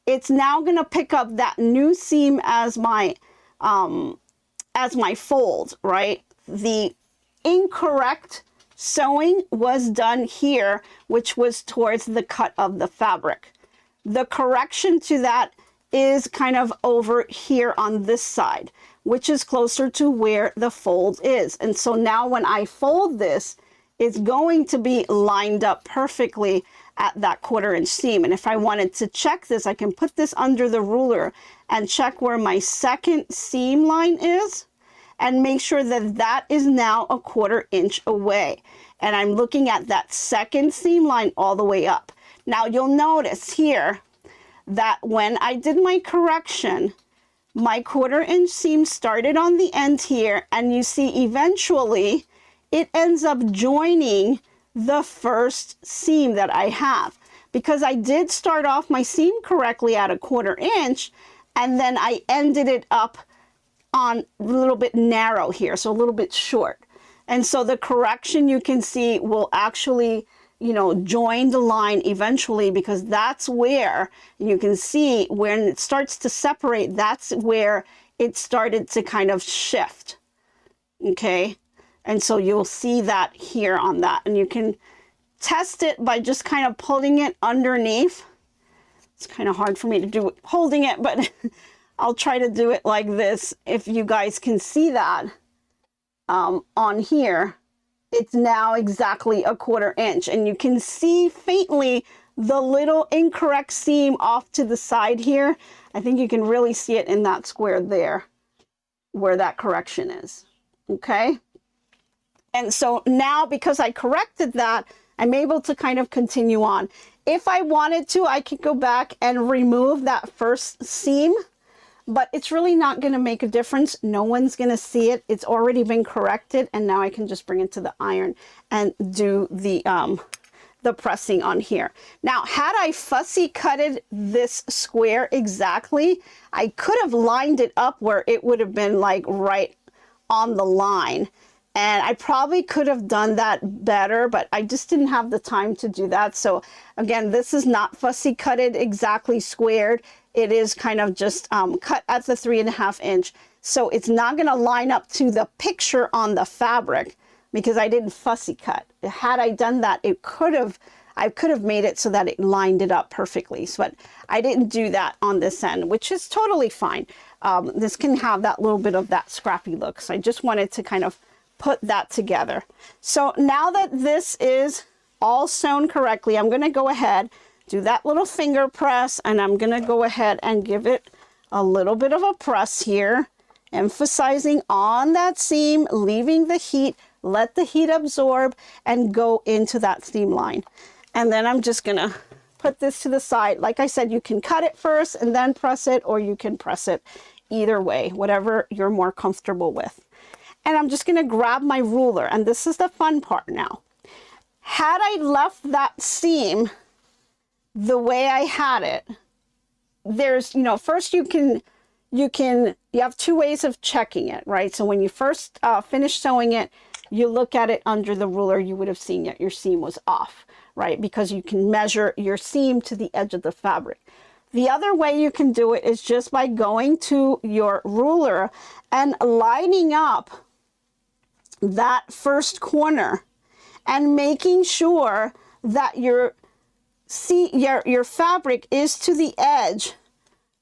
it's now going to pick up that new seam as my fold, right? The incorrect sewing was done here, which was towards the cut of the fabric. The correction to that is kind of over here on this side, which is closer to where the fold is. And so now when I fold this, it's going to be lined up perfectly at that 1/4 inch seam. And if I wanted to check this, I can put this under the ruler and check where my second seam line is and make sure that that is now a 1/4 inch away. And I'm looking at that second seam line all the way up. Now you'll notice here that when I did my correction, my 1/4 inch seam started on the end here, and you see eventually it ends up joining the first seam that I have, because I did start off my seam correctly at a 1/4 inch, and then I ended it up on a little bit narrow here, so a little bit short. And so the correction, you can see, will actually, you know, join the line eventually, because that's where you can see when it starts to separate, that's where it started to kind of shift. Okay. And so you'll see that here on that, and you can test it by just kind of pulling it underneath. It's kind of hard for me to do it holding it, but I'll try to do it like this. If you guys can see that on here, it's now exactly a 1/4 inch, and you can see faintly the little incorrect seam off to the side here. I think you can really see it in that square there where that correction is. Okay. And so now, because I corrected that, I'm able to kind of continue on. If I wanted to, I could go back and remove that first seam, but it's really not going to make a difference. No one's going to see it. It's already been corrected, and now I can just bring it to the iron and do the pressing on here. Now, had I fussy cutted this square exactly, I could have lined it up where it would have been like right on the line. And I probably could have done that better, but I just didn't have the time to do that. So again, this is not fussy cutted exactly squared. It is kind of just cut at the 3.5 inch. So it's not going to line up to the picture on the fabric because I didn't fussy cut. Had I done that, I could have made it so that it lined it up perfectly. So, but I didn't do that on this end, which is totally fine. This can have that little bit of that scrappy look. So I just wanted to kind of put that together. So now that this is all sewn correctly, I'm going to go ahead, do that little finger press, and I'm going to go ahead and give it a little bit of a press here, emphasizing on that seam, leaving the heat, let the heat absorb and go into that seam line. And then I'm just gonna put this to the side. Like I said, you can cut it first and then press it, or you can press it either way, whatever you're more comfortable with. And I'm just gonna grab my ruler, and this is the fun part now. Had I left that seam the way I had it, there's, you know, first you have two ways of checking it, right? So when you first finish sewing it, you look at it under the ruler, you would have seen that your seam was off, right? Because you can measure your seam to the edge of the fabric. The other way you can do it is just by going to your ruler and lining up that first corner and making sure that your fabric is to the edge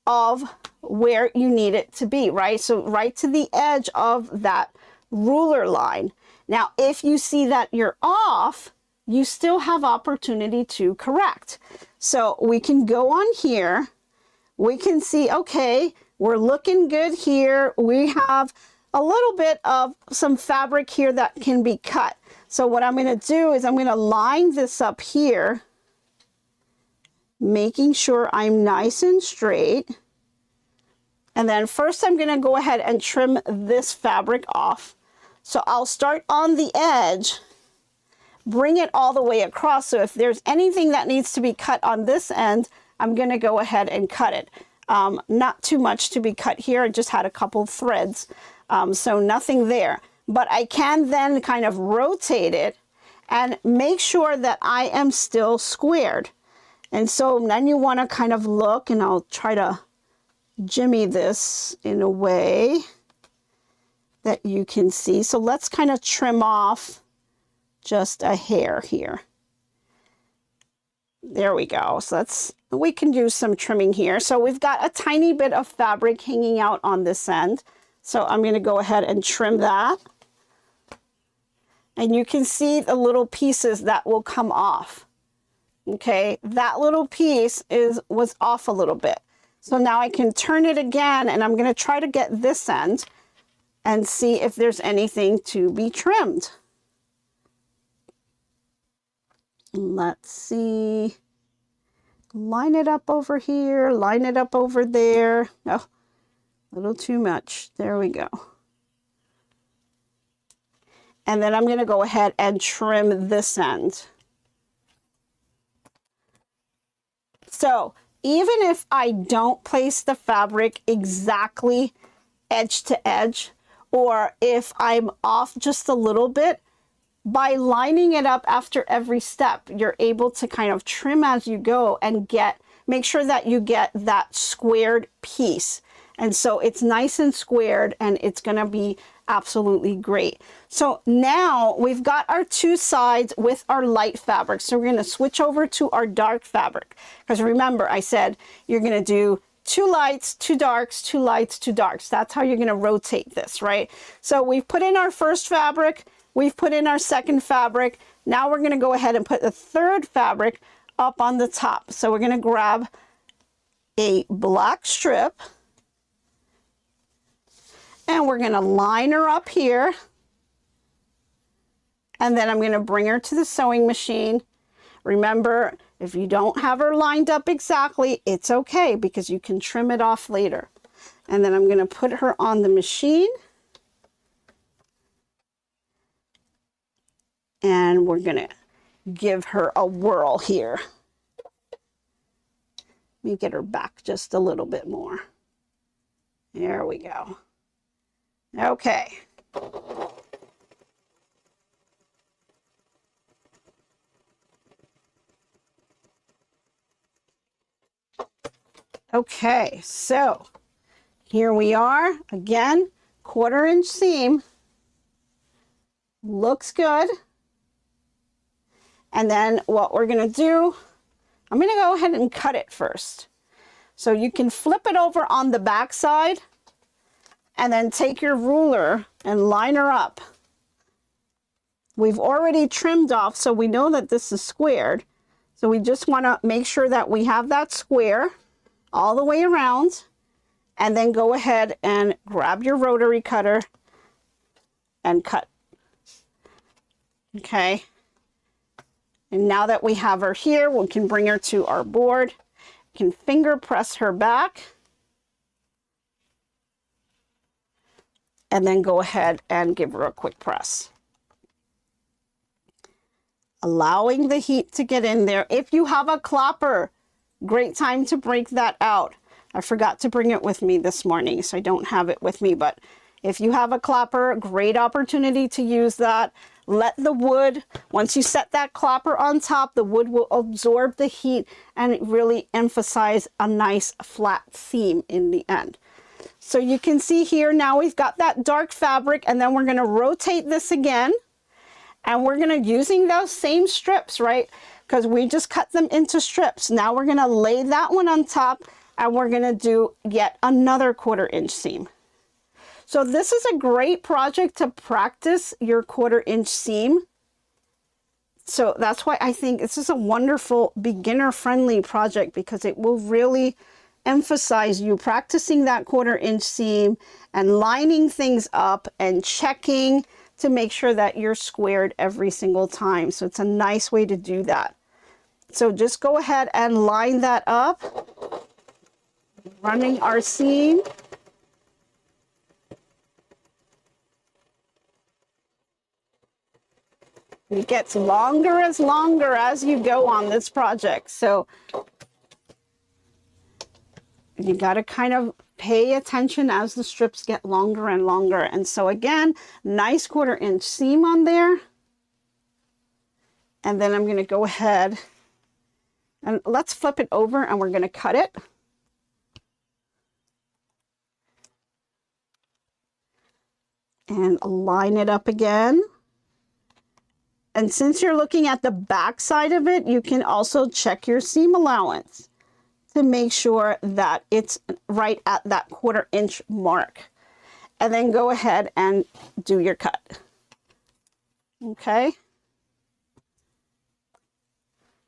of where you need it to be, right? So right to the edge of that ruler line. Now, if you see that you're off, you still have opportunity to correct. So we can go on here. We can see, okay, we're looking good here. We have a little bit of some fabric here that can be cut. So what I'm going to do is I'm going to line this up here, making sure I'm nice and straight. And then first I'm going to go ahead and trim this fabric off. So I'll start on the edge, bring it all the way across. So if there's anything that needs to be cut on this end, I'm going to go ahead and cut it. Not too much to be cut here. I just had a couple threads, so nothing there. But I can then kind of rotate it and make sure that I am still squared. And so then you want to kind of look, and I'll try to jimmy this in a way that you can see. So let's kind of trim off just a hair here. There we go. So we can do some trimming here. So we've got a tiny bit of fabric hanging out on this end. So I'm going to go ahead and trim that. And you can see the little pieces that will come off. Okay, that little piece was off a little bit. So now I can turn it again, and I'm going to try to get this end and see if there's anything to be trimmed. Let's see. Line it up over here, line it up over there. Oh, a little too much. There we go. And then I'm going to go ahead and trim this end. So even if I don't place the fabric exactly edge to edge, or if I'm off just a little bit, by lining it up after every step, you're able to kind of trim as you go and make sure that you get that squared piece. And so it's nice and squared, and it's going to be absolutely great. So now we've got our two sides with our light fabric. So we're going to switch over to our dark fabric. Because remember, I said you're going to do 2 lights, 2 darks, 2 lights, 2 darks. That's how you're going to rotate this, right? So we've put in our first fabric. We've put in our second fabric. Now we're going to go ahead and put the third fabric up on the top. So we're going to grab a black strip, and we're going to line her up here. And then I'm going to bring her to the sewing machine. Remember, if you don't have her lined up exactly, it's okay, because you can trim it off later. And then I'm going to put her on the machine. And we're going to give her a whirl here. Let me get her back just a little bit more. There we go. Okay. Okay, so here we are again, 1/4 inch seam. Looks good. And then what we're going to do, I'm going to go ahead and cut it first. So you can flip it over on the back side and then take your ruler and line her up. We've already trimmed off, so we know that this is squared. So we just want to make sure that we have that square all the way around. and then go ahead and grab your rotary cutter and cut. Okay. And now that we have her here, we can bring her to our board. We can finger press her back. And then go ahead and give her a quick press. Allowing the heat to get in there. If you have a clapper, great time to break that out. I forgot to bring it with me this morning, so I don't have it with me, but if you have a clapper, great opportunity to use that. Let the wood, once you set that clapper on top, the wood will absorb the heat and really emphasize a nice flat seam in the end. So you can see here now we've got that dark fabric, and then we're going to rotate this again, and we're going to, using those same strips, right? Because we just cut them into strips. Now we're going to lay that one on top, and we're going to do yet another 1/4 inch seam. So this is a great project to practice your 1/4 inch seam. So that's why I think this is a wonderful beginner friendly project, because it will really emphasize you practicing that 1/4 inch seam and lining things up and checking to make sure that you're squared every single time. So it's a nice way to do that. So just go ahead and line that up, running our seam. It gets longer as you go on this project. So you got to kind of pay attention as the strips get longer and longer. And so again, nice 1/4 inch seam on there. And then I'm going to go ahead and let's flip it over, and we're going to cut it. And line it up again. And since you're looking at the back side of it, you can also check your seam allowance to make sure that it's right at that 1/4 inch mark. And then go ahead and do your cut. Okay.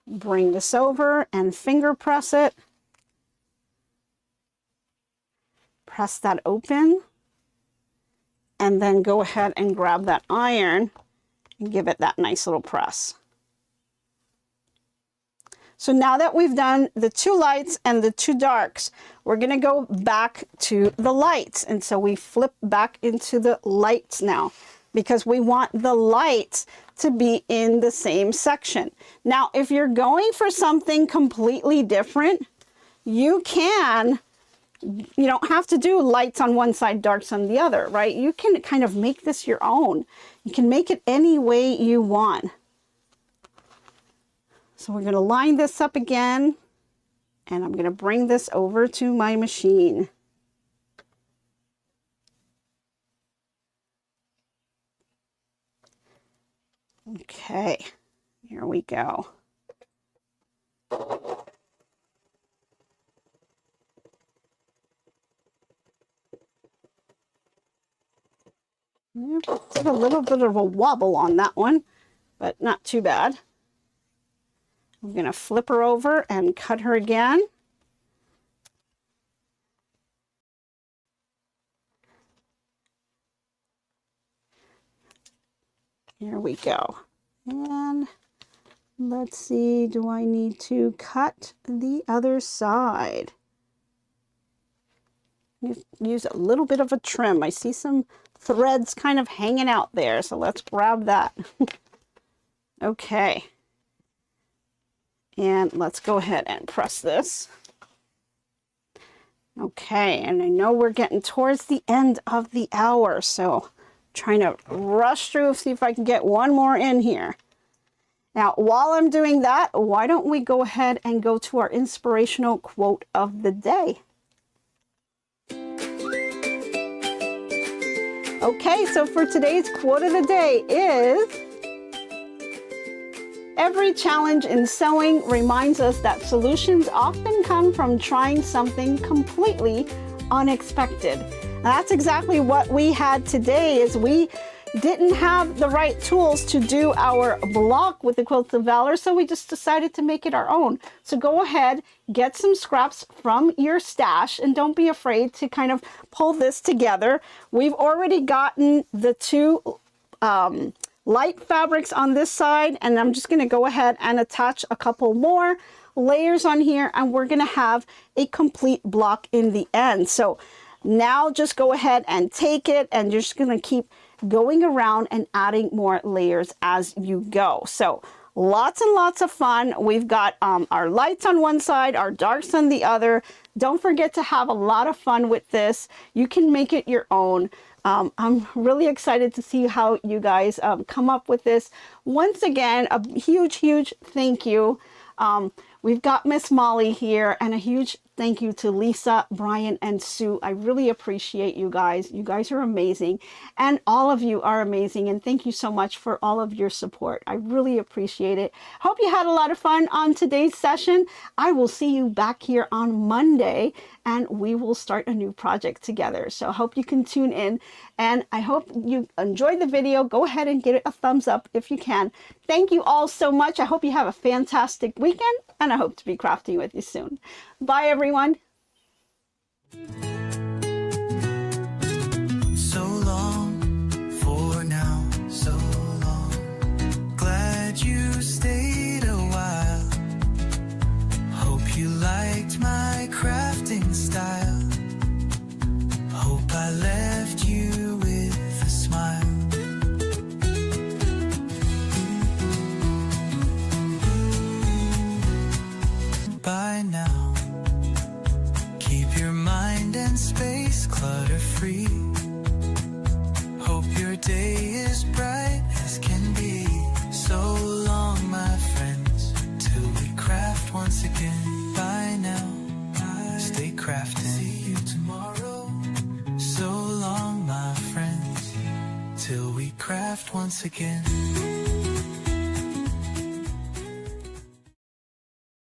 Bring this over and finger press it. Press that open. And then go ahead and grab that iron and give it that nice little press. So now that we've done the 2 lights and the 2 darks, we're going to go back to the lights. And so we flip back into the lights now, because we want the lights to be in the same section. Now, if you're going for something completely different, you don't have to do lights on one side, darks on the other, right? You can kind of make this your own. You can make it any way you want. So we're going to line this up again, and I'm going to bring this over to my machine. Okay, here we go. Did a little bit of a wobble on that one, but not too bad. I'm going to flip her over and cut her again. Here we go. And let's see, do I need to cut the other side? Use a little bit of a trim. I see some threads kind of hanging out there, so let's grab that. Okay. And let's go ahead and press this. Okay, and I know we're getting towards the end of the hour, so I'm trying to rush through, see if I can get one more in here. Now, while I'm doing that, why don't we go ahead and go to our inspirational quote of the day. Okay, so for today's quote of the day is, every challenge in sewing reminds us that solutions often come from trying something completely unexpected. And that's exactly what we had today. Is we didn't have the right tools to do our block with the Quilts of Valor, so we just decided to make it our own. So go ahead, get some scraps from your stash, and don't be afraid to kind of pull this together. We've already gotten the two light fabrics on this side, and I'm just going to go ahead and attach a couple more layers on here, and we're going to have a complete block in the end. So now just go ahead and take it, and you're just going to keep going around and adding more layers as you go. So lots and lots of fun. We've got our lights on one side, our darks on the other. Don't forget to have a lot of fun with this. You can make it your own. I'm really excited to see how you guys come up with this. Once again, a huge thank you. We've got Miss Molly here, and a huge thank you to Lisa, Brian, and Sue. I really appreciate you guys. You guys are amazing, and all of you are amazing, and thank you so much for all of your support. I really appreciate it. Hope you had a lot of fun on today's session. I will see you back here on Monday, and we will start a new project together. So I hope you can tune in, and I hope you enjoyed the video. Go ahead and give it a thumbs up if you can. Thank you all so much. I hope you have a fantastic weekend, and I hope to be crafting with you soon. Bye, everyone. So long for now, so long. Glad you stayed a while. Hope you liked my crafting style. Hope I left you with a smile. By now, keep your mind and space clutter-free. Hope your day is bright as can be. So long, my friends, till we craft once again. Bye now, stay crafting. See you tomorrow. So long, my friends, till we craft once again.